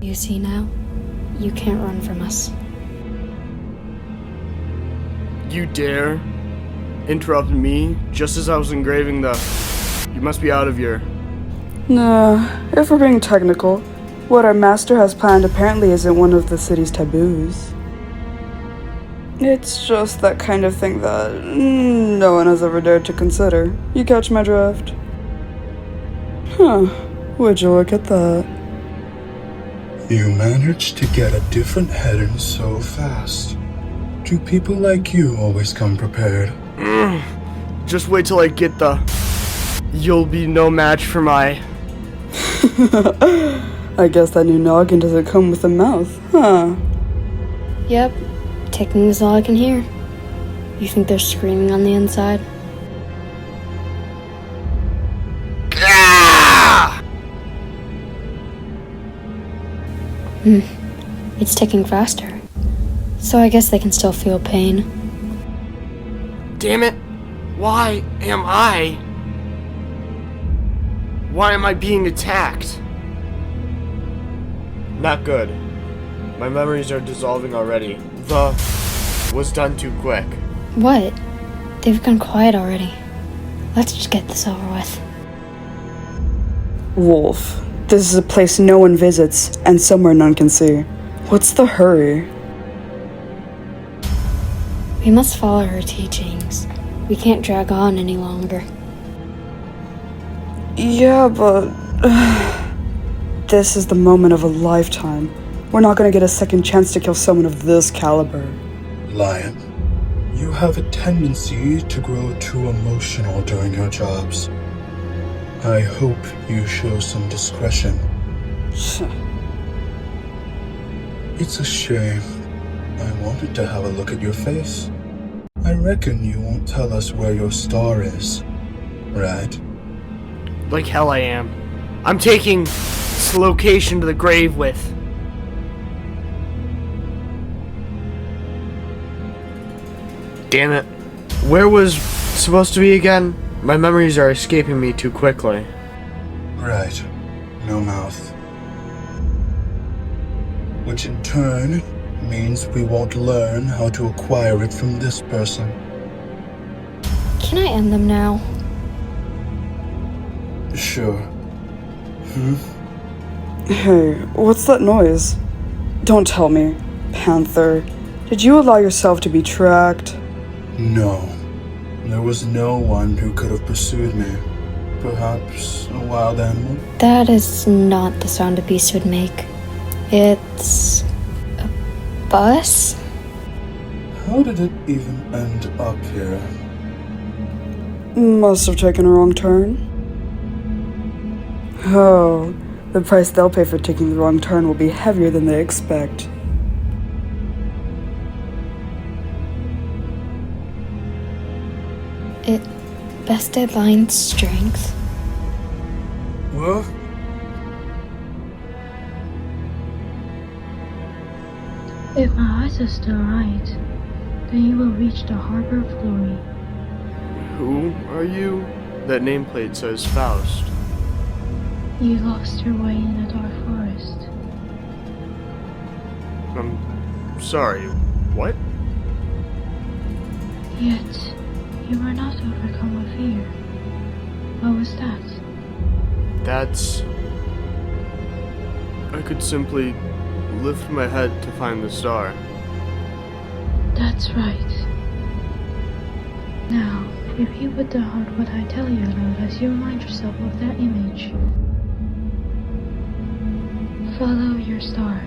You see now? You can't run from us. You dare interrupt me just as I was engraving the... You must be out of here. Nah, if we're being technical, what our master has planned apparently isn't one of the city's taboos. It's just that kind of thing that no one has ever dared to consider. You catch my drift? Huh, would you look at that? You managed to get a different heading so fast. Do people like you always come prepared? Just wait till I get the... You'll be no match for my... I guess that new noggin doesn't come with a mouth, huh? Yep, ticking is all I can hear. You think they're screaming on the inside? It's ticking faster. So I guess they can still feel pain. Damn it! Why am I being attacked? Not good. My memories are dissolving already. The was done too quick. What? They've gone quiet already. Let's just get this over with. Wolf, this is a place no one visits, and somewhere none can see. What's the hurry? We must follow her teachings. We can't drag on any longer. Yeah, but... this is the moment of a lifetime. We're not gonna get a second chance to kill someone of this caliber. Lion, you have a tendency to grow too emotional during your jobs. I hope you show some discretion. It's a shame. I wanted to have a look at your face. I reckon you won't tell us where your star is, right? Like hell I am. I'm taking this location to the grave with. Damn it. Where was supposed to be again? My memories are escaping me too quickly. Right. No mouth. Which in turn means we won't learn how to acquire it from this person. Can I end them now? Sure. Hey, what's that noise? Don't tell me. Panther, did you allow yourself to be tracked? No. There was no one who could have pursued me. Perhaps a wild animal? That is not the sound a beast would make. It's... a bus? How did it even end up here? Must have taken a wrong turn. Oh, the price they'll pay for taking the wrong turn will be heavier than they expect. It bested Lion's strength. What? If my eyes are still right, then you will reach the harbor of glory. Who are you? That nameplate says Faust. You lost your way in the dark forest. I'm sorry, what? Yet, you were not overcome with fear. What was that? That's... I could simply lift my head to find the star. That's right. Now, repeat with the heart what I tell you, love, as you remind yourself of that image. Follow your star.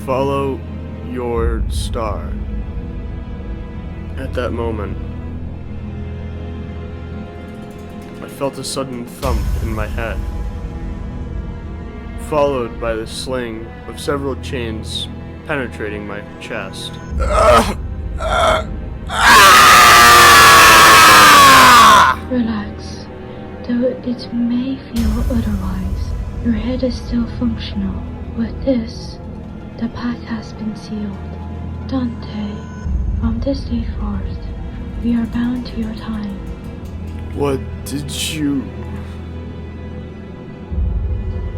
Follow your star. At that moment, I felt a sudden thump in my head, followed by the sling of several chains penetrating my chest. Relax. Though it may feel otherwise, your head is still functional. With this, the path has been sealed. Dante, from this day forth, we are bound to your time. What did you...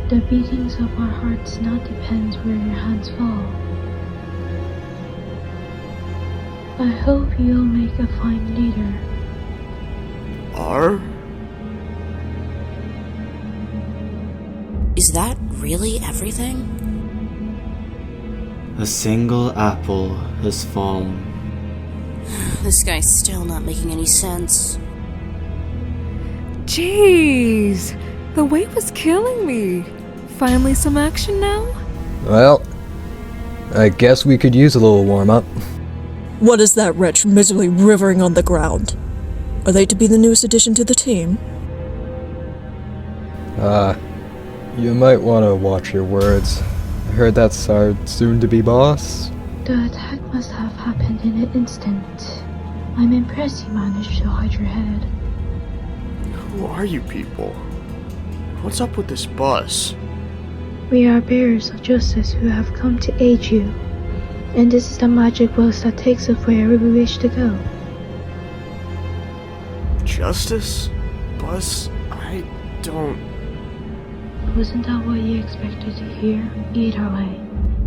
The beatings of our hearts now depends where your hands fall. I hope you'll make a fine leader. Are? Is that really everything? A single apple has fallen. This guy's still not making any sense. Jeez, the weight was killing me. Finally some action now? Well, I guess we could use a little warm-up. What is that wretch miserably rivering on the ground? Are they to be the newest addition to the team? You might want to watch your words. I heard that's our soon-to-be boss. The attack must have happened in an instant. I'm impressed you managed to hide your head. Who are you people? What's up with this bus? We are bearers of justice who have come to aid you. And this is the magic bus that takes us wherever we wish to go. Justice? Bus? I don't... Wasn't that what you expected to hear? Either way,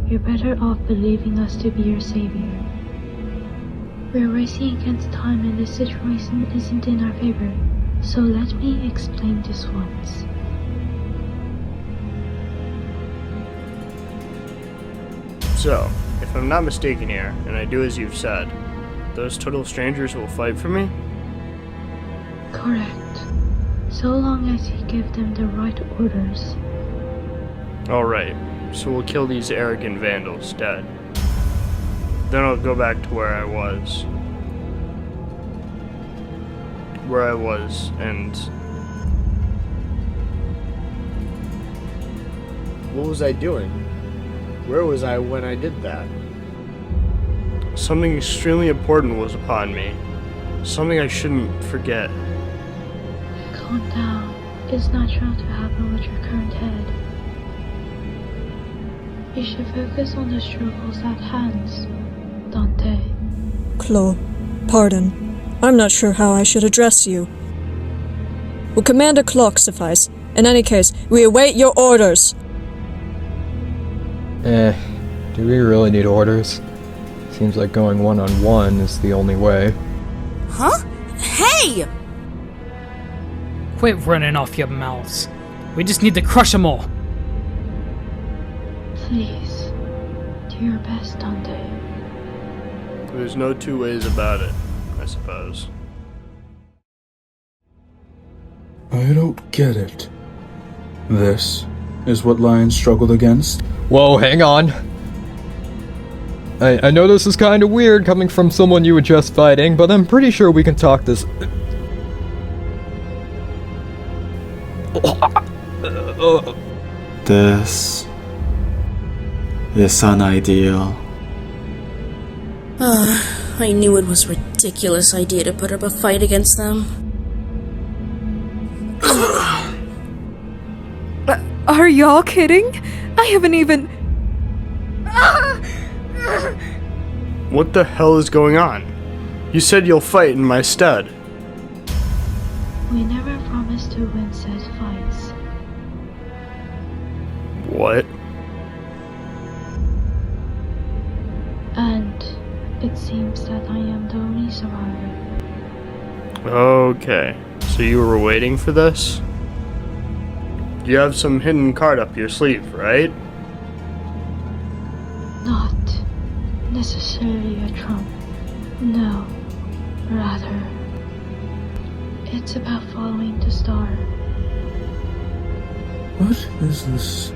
you're better off believing us to be your savior. We're racing against time and this situation isn't in our favor, so let me explain this once. So, if I'm not mistaken here, and I do as you've said, those total strangers will fight for me? Correct. So long as you give them the right orders. Alright, so we'll kill these arrogant vandals dead. Then I'll go back to where I was. And... what was I doing? Where was I when I did that? Something extremely important was upon me. Something I shouldn't forget. Calm down. It's natural to happen with your current head. You should focus on the struggles at hand, Dante. Chloe, pardon. I'm not sure how I should address you. Will Commander Clock suffice? In any case, we await your orders. Do we really need orders? Seems like going one-on-one is the only way. Huh? Hey! Quit running off your mouths. We just need to crush them all. Please, do your best, Dante. There's no two ways about it, I suppose. I don't get it. This is what lions struggled against? Whoa, hang on. I know this is kind of weird coming from someone you were just fighting, but I'm pretty sure we can talk this... This is unideal. I knew it was a ridiculous idea to put up a fight against them. Are y'all kidding? I haven't even... What the hell is going on? You said you'll fight in my stead. We never promised to win said fights. What? And it seems that I am the only survivor. Okay, so you were waiting for this? You have some hidden card up your sleeve, right? Not necessarily a trump. No, rather, it's about following the star. What is this?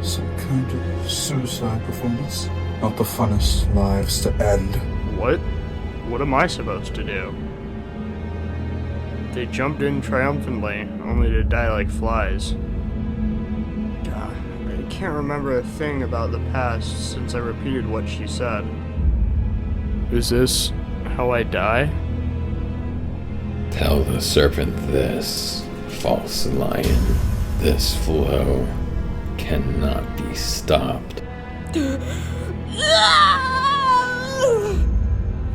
Some kind of suicide performance? Not the funnest lives to end. What? What am I supposed to do? They jumped in triumphantly, only to die like flies. I can't remember a thing about the past since I repeated what she said. Is this how I die? Tell the serpent this, false lion. This flow cannot be stopped.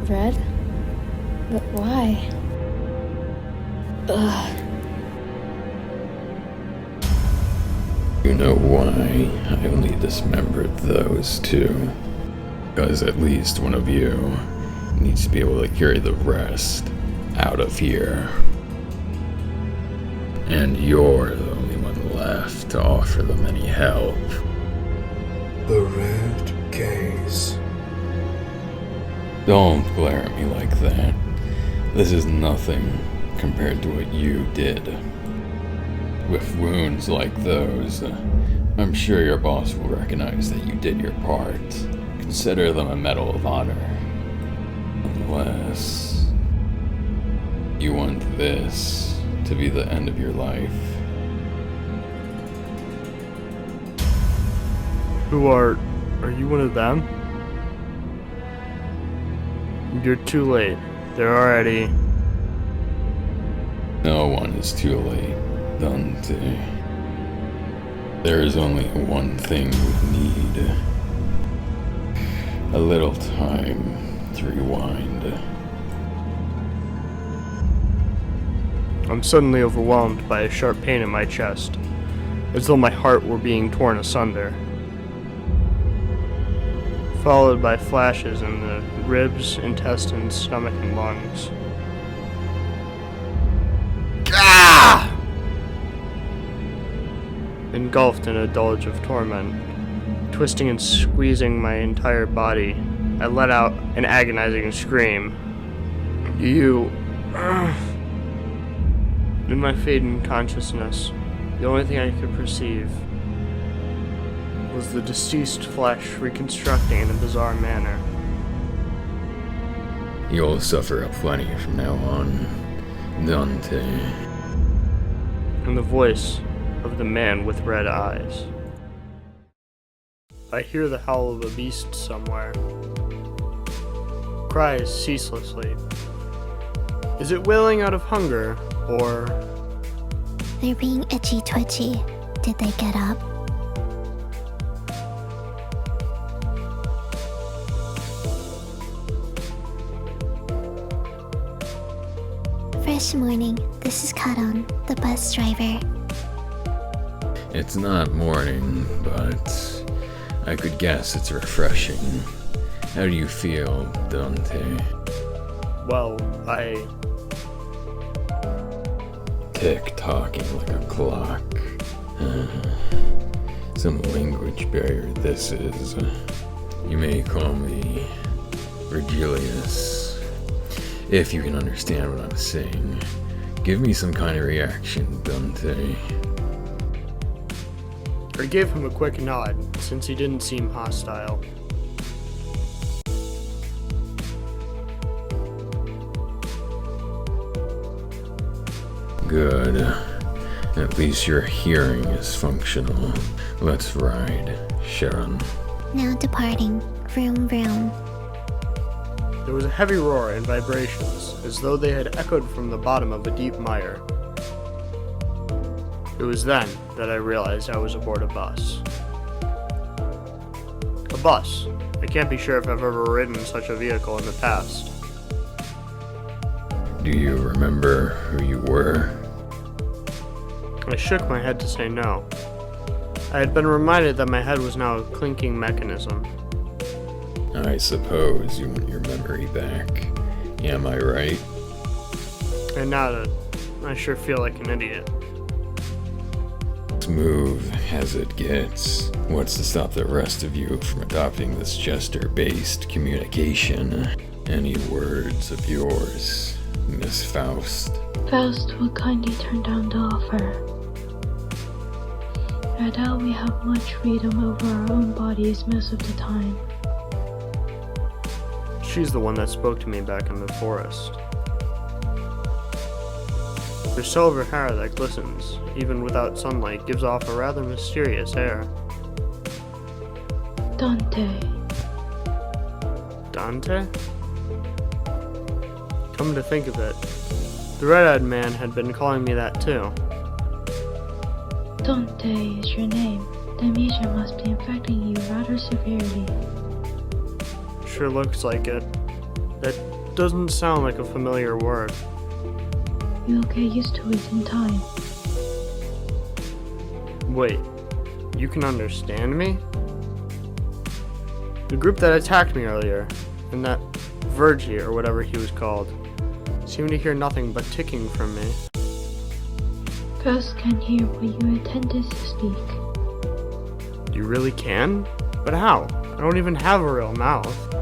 Red? But why? Ugh. You know why I only dismembered those two? Because at least one of you needs to be able to carry the rest out of here. And you're the only one left to offer them any help. The red gaze. Don't glare at me like that. This is nothing compared to what you did. With wounds like those, I'm sure your boss will recognize that you did your part. Consider them a medal of honor. Unless you want this to be the end of your life. Are you one of them? You're too late. They're already... No one is too late, Dante. There is only one thing we need. A little time to rewind. I'm suddenly overwhelmed by a sharp pain in my chest, as though my heart were being torn asunder, followed by flashes in the ribs, intestines, stomach, and lungs. Ah! Engulfed in a deluge of torment, twisting and squeezing my entire body, I let out an agonizing scream. In my fading consciousness, the only thing I could perceive was the deceased flesh reconstructing in a bizarre manner. You'll suffer a plenty from now on, Dante. And the voice of the man with red eyes. I hear the howl of a beast somewhere. Cries ceaselessly. Is it wailing out of hunger, or... They're being itchy-twitchy. Did they get up? Fresh morning. This is Charon, the bus driver. It's not morning, but I could guess it's refreshing. How do you feel, Dante? Well, Tick-tocking like a clock. Some language barrier this is. You may call me Vergilius. If you can understand what I'm saying. Give me some kind of reaction, Dante. I gave him a quick nod, since he didn't seem hostile. Good. At least your hearing is functional. Let's ride, Charon. Now departing. Vroom vroom. There was a heavy roar and vibrations, as though they had echoed from the bottom of a deep mire. It was then that I realized I was aboard a bus. A bus. I can't be sure if I've ever ridden such a vehicle in the past. Do you remember who you were? I shook my head to say no. I had been reminded that my head was now a clinking mechanism. I suppose you want your memory back. Am I right? I nodded. I sure feel like an idiot. Smooth as it gets. What's to stop the rest of you from adopting this gesture-based communication? Any words of yours, Miss Faust? Faust will kindly turn down the offer. I doubt we have much freedom over our own bodies most of the time. She's the one that spoke to me back in the forest. Her silver hair that glistens, even without sunlight, gives off a rather mysterious air. Dante. Dante? Come to think of it, the red-eyed man had been calling me that too. Dante is your name. The amnesia must be infecting you rather severely. Sure looks like it. That doesn't sound like a familiar word. You'll get used to it in time. Wait, You can understand me? The group that attacked me earlier, and that Vergi, or whatever he was called, seemed to hear nothing but ticking from me. Ghosts can hear what you intended to speak. You really can? But how? I don't even have a real mouth.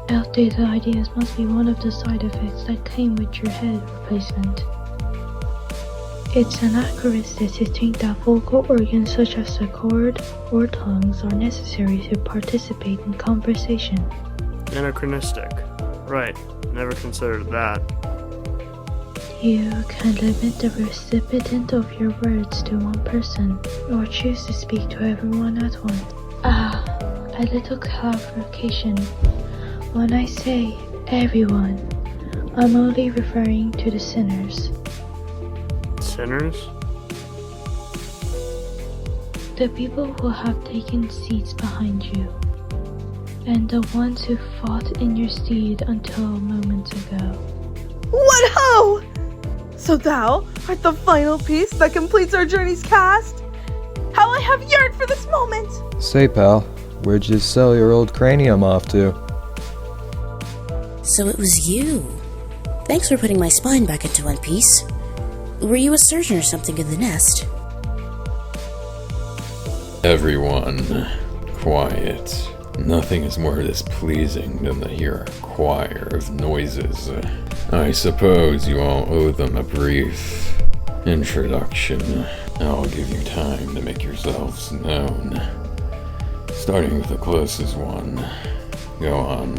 Outdated ideas must be one of the side effects that came with your head replacement. It's anachronistic to think that vocal organs such as the cord or tongues are necessary to participate in conversation. Anachronistic. Right. Never considered that. You can limit the recipient of your words to one person, or choose to speak to everyone at once. A little clarification. When I say everyone, I'm only referring to the sinners. Sinners? The people who have taken seats behind you, and the ones who fought in your stead until moments ago. What ho! So thou art the final piece that completes our journey's cast? How I have yearned for this moment! Say, pal, where'd you sell your old cranium off to? So it was you. Thanks for putting my spine back into one piece. Were you a surgeon or something in the nest? Everyone, quiet. Nothing is more displeasing than to hear a choir of noises. I suppose you all owe them a brief introduction. I'll give you time to make yourselves known. Starting with the closest one. Go on.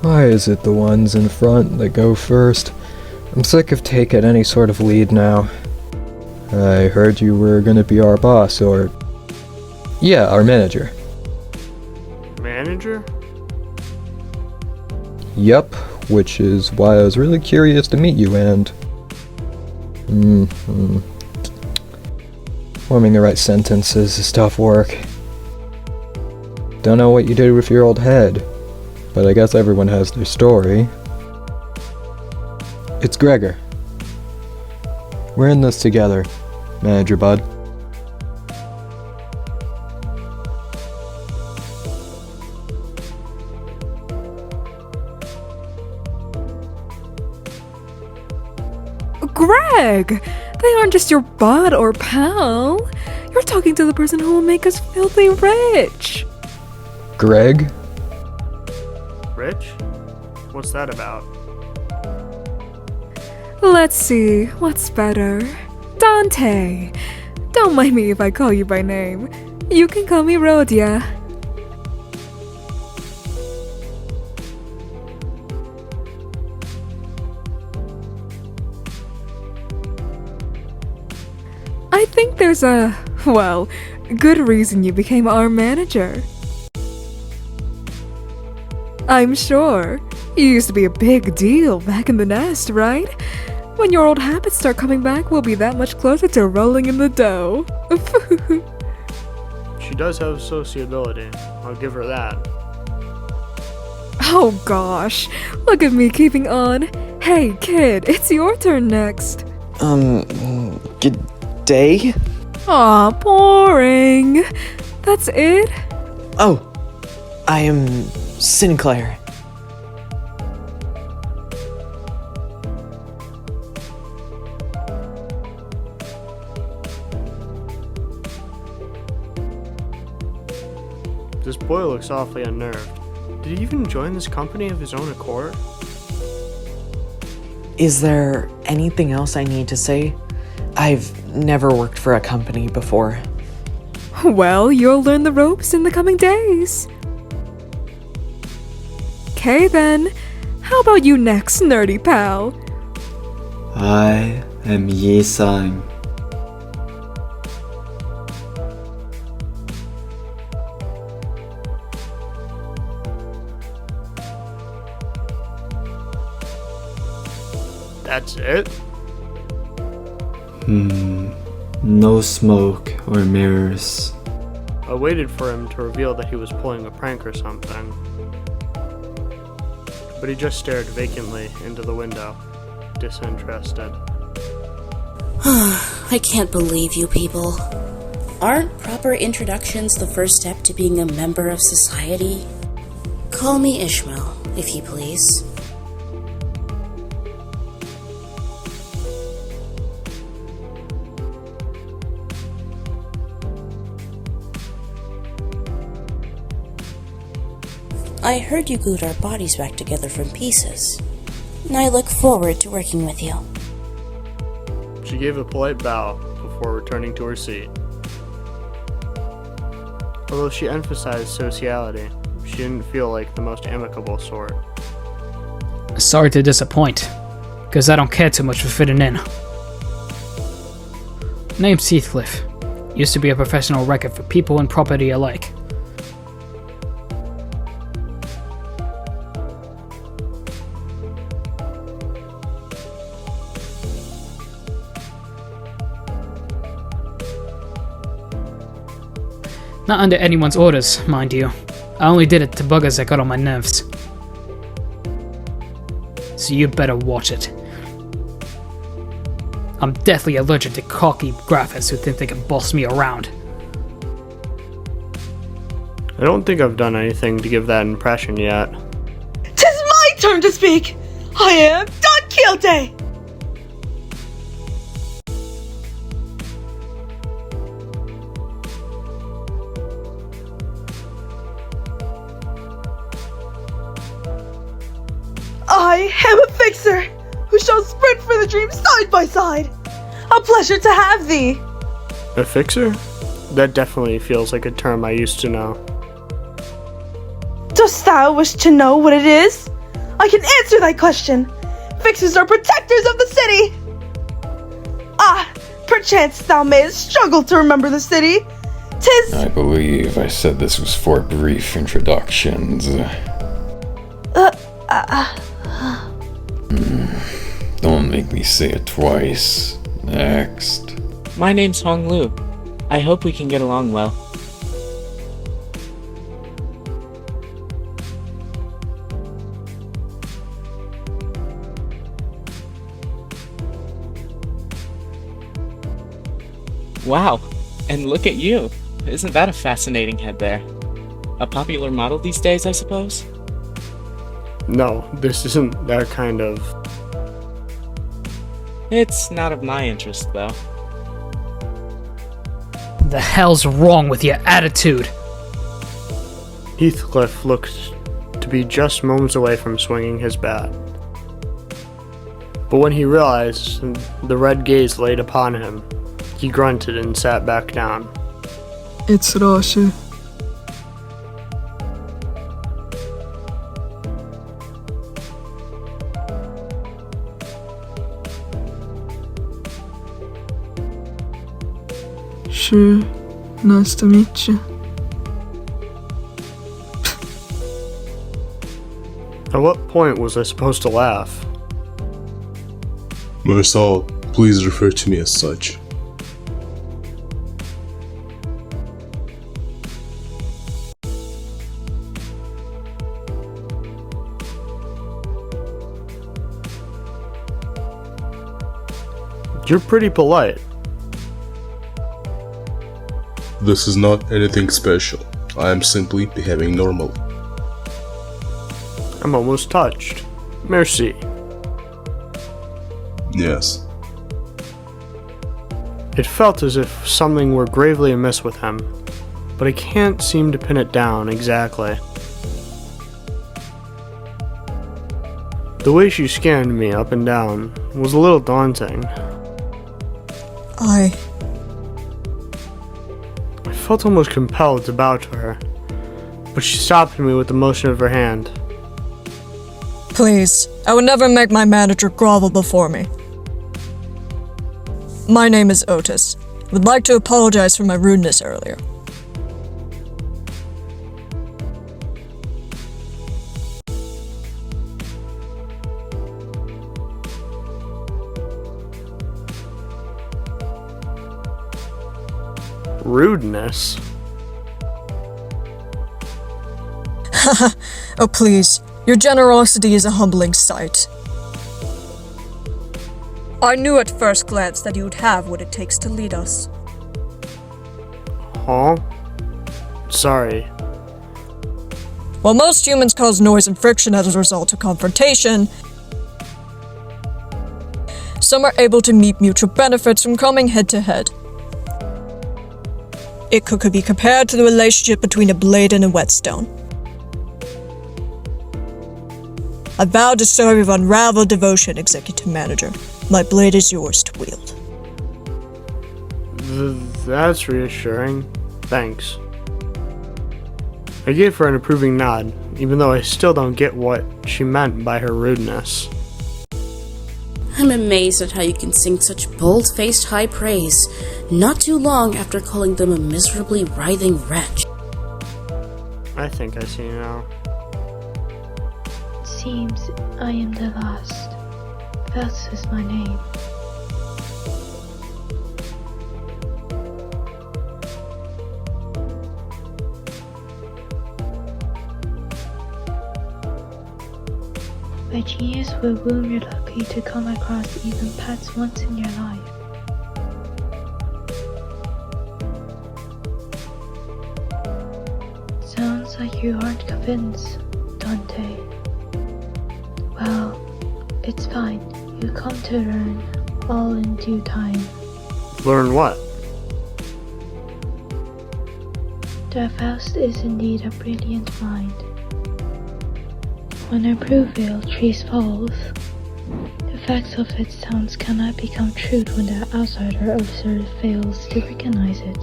Why is it the ones in front that go first? I'm sick of taking any sort of lead now. I heard you were gonna be our boss, or... yeah, our manager. Manager? Yup, which is why I was really curious to meet you and... Forming the right sentences is tough work. Don't know what you did with your old head, but I guess everyone has their story. It's Gregor. We're in this together, Manager Bud. Greg! They aren't just your bud or pal. You're talking to the person who will make us filthy rich. Greg? Rich? What's that about? Let's see, what's better? Dante! Don't mind me if I call you by name. You can call me Rodya. I think there's a, well, good reason you became our manager. I'm sure. You used to be a big deal back in the nest, right? When your old habits start coming back, we'll be that much closer to rolling in the dough. She does have sociability. I'll give her that. Oh gosh, look at me keeping on. Hey kid, it's your turn next. Good day? Aw, boring. That's it? Oh, I am Sinclair. This boy looks awfully unnerved. Did he even join this company of his own accord? Is there anything else I need to say? I've never worked for a company before. Well, you'll learn the ropes in the coming days. Okay then, how about you next, nerdy pal? I am Sang. That's it? No smoke or mirrors. I waited for him to reveal that he was pulling a prank or something. But he just stared vacantly into the window, disinterested. I can't believe you people. Aren't proper introductions the first step to being a member of society? Call me Ishmael, if you please. I heard you glued our bodies back together from pieces. I look forward to working with you. She gave a polite bow before returning to her seat. Although she emphasized sociality, she didn't feel like the most amicable sort. Sorry to disappoint, because I don't care too much for fitting in. Name's Heathcliff. Used to be a professional wrecker for people and property alike. Not under anyone's orders, mind you. I only did it to buggers that got on my nerves. So you better watch it. I'm deathly allergic to cocky graphics who think they can boss me around. I don't think I've done anything to give that impression yet. 'Tis my turn to speak! I am Don Quixote! I am a fixer who shall sprint for the dream side by side. A pleasure to have thee. A fixer? That definitely feels like a term I used to know. Dost thou wish to know what it is? I can answer thy question. Fixers are protectors of the city. Ah, perchance thou mayest struggle to remember the city. 'Tis... I believe I said this was for brief introductions. Don't make me say it twice. Next. My name's Hong Lu. I hope we can get along well. Wow, and look at you. Isn't that a fascinating head there? A popular model these days, I suppose? No, this isn't that kind of... It's not of my interest, though. The hell's wrong with your attitude? Heathcliff looked to be just moments away from swinging his bat. But when he realized the red gaze laid upon him, he grunted and sat back down. It's Ryoshu. Sure, nice to meet you. At what point was I supposed to laugh? Meursault, please refer to me as such. You're pretty polite. This is not anything special. I am simply behaving normally. I'm almost touched. Merci. Yes. It felt as if something were gravely amiss with him, but I can't seem to pin it down exactly. The way she scanned me up and down was a little daunting. I felt almost compelled to bow to her, but she stopped me with the motion of her hand. Please, I would never make my manager grovel before me. My name is Outis. Would like to apologize for my rudeness earlier. Rudeness? Haha, oh please, your generosity is a humbling sight. I knew at first glance that you'd have what it takes to lead us. Huh? Sorry. While most humans cause noise and friction as a result of confrontation, some are able to meet mutual benefits from coming head to head. It could be compared to the relationship between a blade and a whetstone. I vow to serve with unraveled devotion, Executive Manager. My blade is yours to wield. That's reassuring. Thanks. I gave her an approving nod, even though I still don't get what she meant by her rudeness. I'm amazed at how you can sing such bold-faced high praise, not too long after calling them a miserably writhing wretch. I think I see now. It seems I am the last. Faust is my name. My genius will womb you're lucky to come across even paths once in your life. Sounds like you aren't convinced, Dante. Well, it's fine. You come to learn, all in due time. Learn what? That Faust is indeed a brilliant mind. When a Bruville tree falls, the facts of its sounds cannot become truth when the outsider observer fails to recognize it.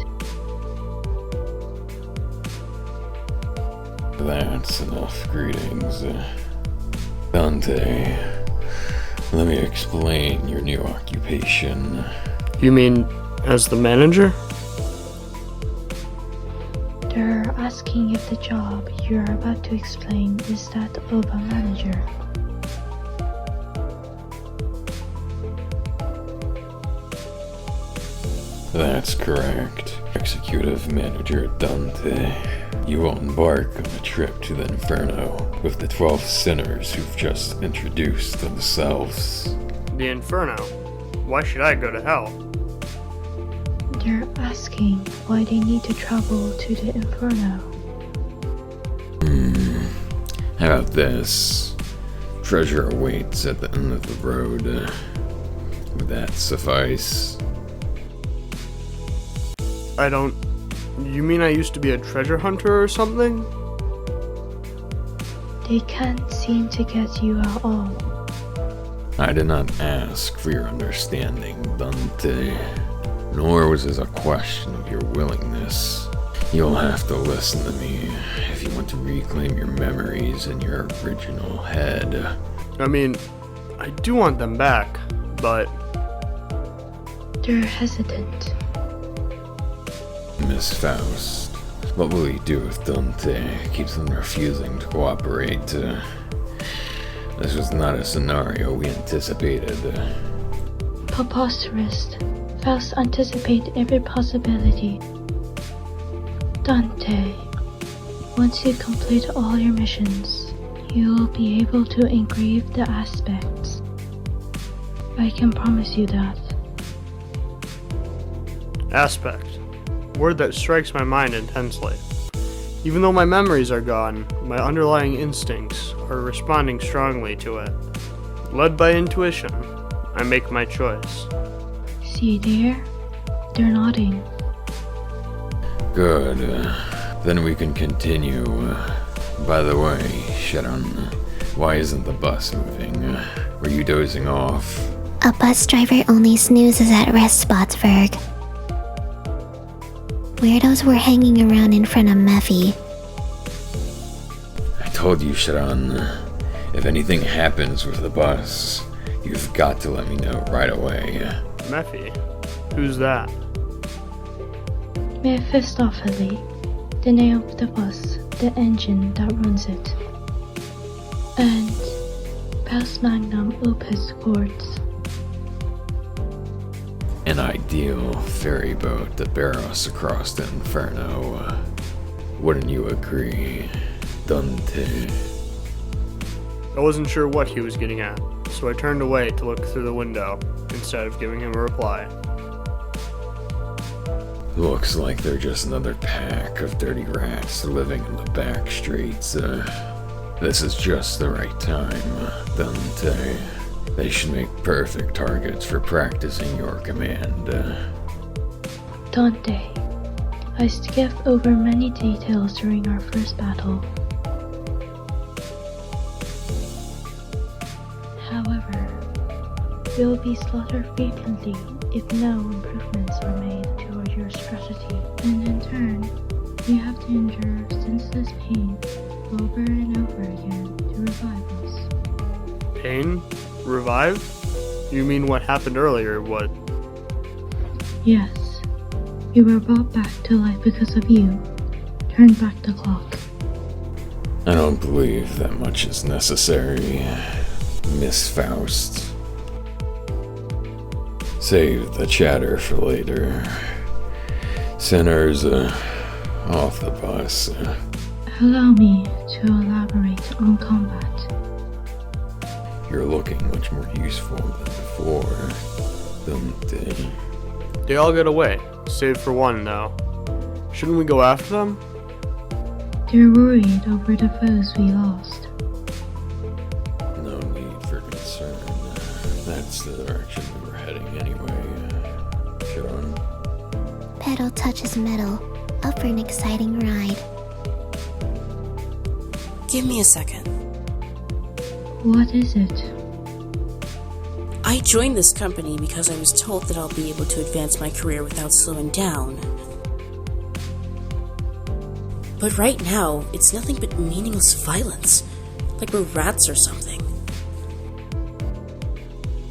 That's enough greetings. Dante, let me explain your new occupation. You mean as the manager? They're asking if the job you're about to explain is that of a manager. That's correct. Executive Manager Dante. You will embark on a trip to the Inferno with the 12 sinners who've just introduced themselves. The Inferno? Why should I go to hell? They're asking why they need to travel to the Inferno. How about this? Treasure awaits at the end of the road. Would that suffice? I don't... You mean I used to be a treasure hunter or something? They can't seem to get you at all. I did not ask for your understanding, Dante. Nor was this a question of your willingness. You'll have to listen to me if you want to reclaim your memories in your original head. I mean, I do want them back, but... They're hesitant. Miss Faust, what will you do if Dante keeps on refusing to cooperate? This was not a scenario we anticipated. Preposterous. Faust anticipates every possibility. Dante, once you complete all your missions, you will be able to engrave the aspects. I can promise you that. Aspect. Word that strikes my mind intensely. Even though my memories are gone, my underlying instincts are responding strongly to it. Led by intuition, I make my choice. See there? They're nodding. Good. Then we can continue. By the way, Charon, why isn't the bus moving? Were you dozing off? A bus driver only snoozes at rest spots, Verg. Weirdos were hanging around in front of Mephi. I told you, Charon, if anything happens with the bus, you've got to let me know right away. Mephi? Who's that? Mephistopheles, the name of the bus, the engine that runs it. And Paus Magnum Opus Chords. An ideal ferry boat to bear us across the Inferno. Wouldn't you agree, Dante? I wasn't sure what he was getting at, so I turned away to look through the window and instead of giving him a reply. Looks like they're just another pack of dirty rats living in the back streets. This is just the right time, Dante. They should make perfect targets for practicing your command. Dante, I skipped over many details during our first battle. However, you will be slaughtered frequently if no improvements are made toward your strategy, and in turn, you have to endure senseless pain over and over again to revive us. Pain? Revive? You mean what happened earlier, what? Yes, you were brought back to life because of you. Turn back the clock. I don't believe that much is necessary, Miss Faust. Save the chatter for later. Sinners, off the bus. Allow me to elaborate on combat. You're looking much more useful than before, Dante. They all get away, save for one, though. Shouldn't we go after them? They're worried over the foes we lost. No need for concern. That's the direction we were heading anyway. Charon? Pedal touches metal. Up for an exciting ride. Give me a second. What is it? I joined this company because I was told that I'll be able to advance my career without slowing down. But right now, it's nothing but meaningless violence. Like we're rats or something.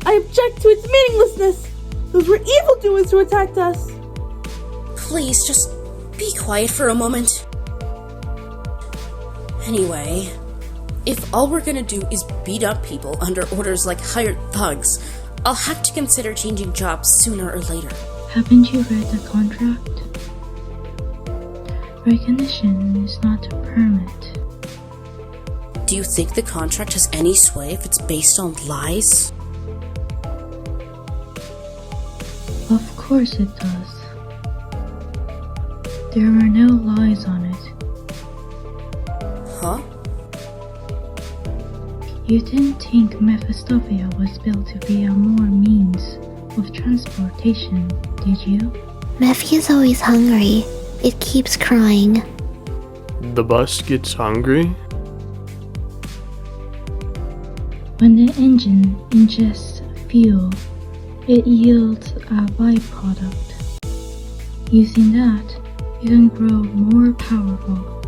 I object to its meaninglessness! Those were evildoers who attacked us! Please, just be quiet for a moment. Anyway, if all we're gonna do is beat up people under orders like hired thugs, I'll have to consider changing jobs sooner or later. Haven't you read the contract? Recognition is not a permit. Do you think the contract has any sway if it's based on lies? Of course it does. There are no lies on it. Huh? You didn't think Mephistophelia was built to be a more means of transportation, did you? Mephi is always hungry. It keeps crying. The bus gets hungry? When the engine ingests fuel, it yields a byproduct. Using that, you can grow more powerful.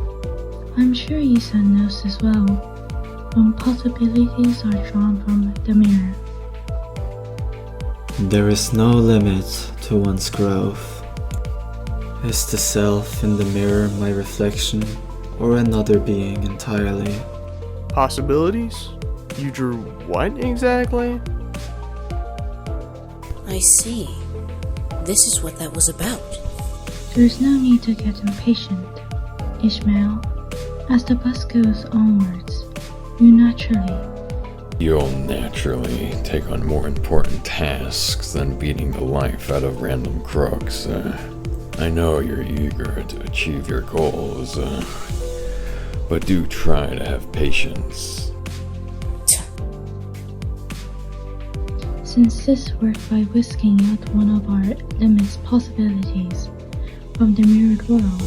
I'm sure Yisan knows as well, when possibilities are drawn from the mirror. There is no limit to one's growth. Is the self in the mirror my reflection, or another being entirely? Possibilities? You drew what exactly? I see. This is what that was about. There's no need to get impatient, Ishmael. As the bus goes onwards, You'll naturally take on more important tasks than beating the life out of random crooks. I know you're eager to achieve your goals, but do try to have patience. Since this worked by whisking out one of our limit's possibilities from the mirrored world,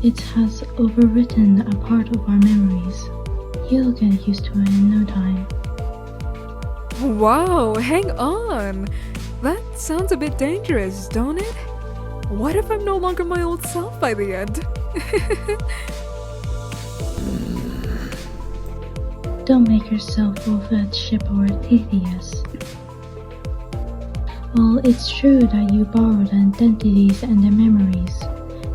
it has overwritten a part of our memories. You'll get used to it in no time. Wow, hang on! That sounds a bit dangerous, don't it? What if I'm no longer my old self by the end? Don't make yourself a ship or a Theseus. While it's true that you borrow the identities and the memories,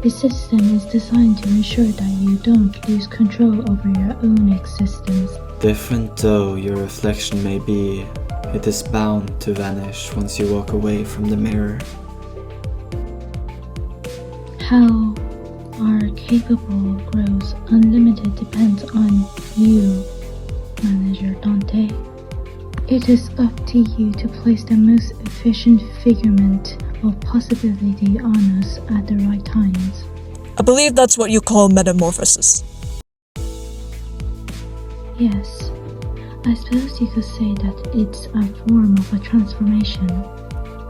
the system is designed to ensure that you don't lose control over your own existence. Different though your reflection may be, it is bound to vanish once you walk away from the mirror. How our capable grows unlimited depends on you, Manager Dante. It is up to you to place the most efficient figment of possibility on us at the right times. I believe that's what you call metamorphosis. Yes, I suppose you could say that it's a form of a transformation.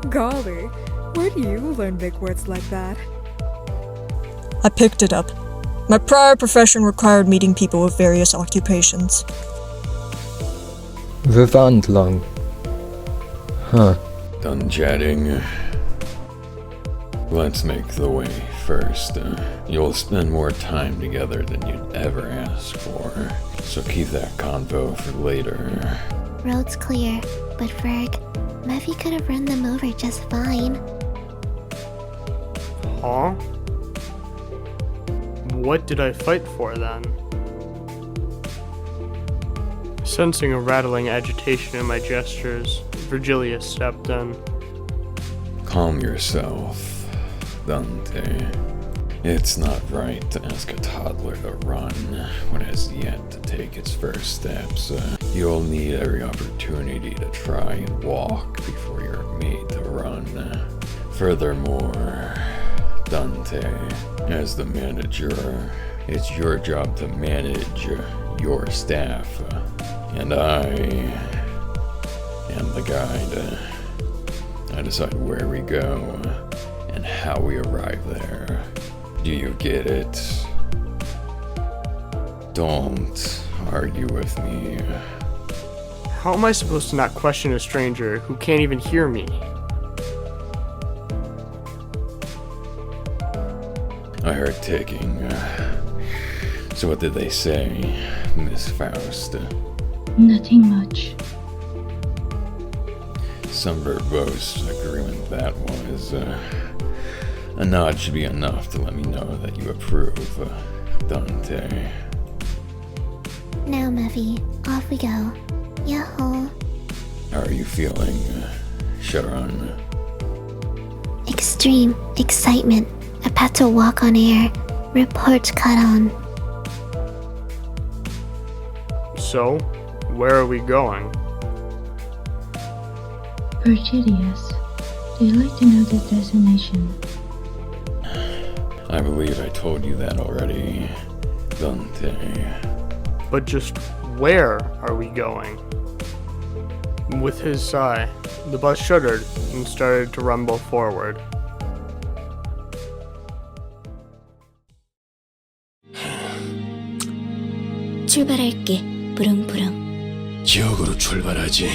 Golly, where do you learn big words like that? I picked it up. My prior profession required meeting people with various occupations. Verwandlung. Huh. Done chatting. Let's make the way first. You'll spend more time together than you'd ever ask for, so keep that convo for later. Road's clear, but Verg, Mevy could have run them over just fine. Huh? What did I fight for then? Sensing a rattling agitation in my gestures, Vergilius stepped in. Calm yourself, Dante. It's not right to ask a toddler to run when it has yet to take its first steps. You'll need every opportunity to try and walk before you're made to run. Furthermore, Dante, as the manager, it's your job to manage your staff, and I am the guide. I decide where we go and how we arrive there. Do you get it? Don't argue with me. How am I supposed to not question a stranger who can't even hear me? I heard ticking. So what did they say, Miss Faust? Nothing much. Some verbose agreement that was. A nod should be enough to let me know that you approve, Dante. Now, Mevy, off we go. Yahoo! How are you feeling, Charon? Extreme excitement. About to walk on air. Report Charon. So, where are we going? Vergilius, do you like to know the destination? I believe I told you that already, Dante. But just where are we going? With his sigh, the bus shuddered and started to rumble forward. 출발할게, 부릉부릉. 지역으로 출발하지.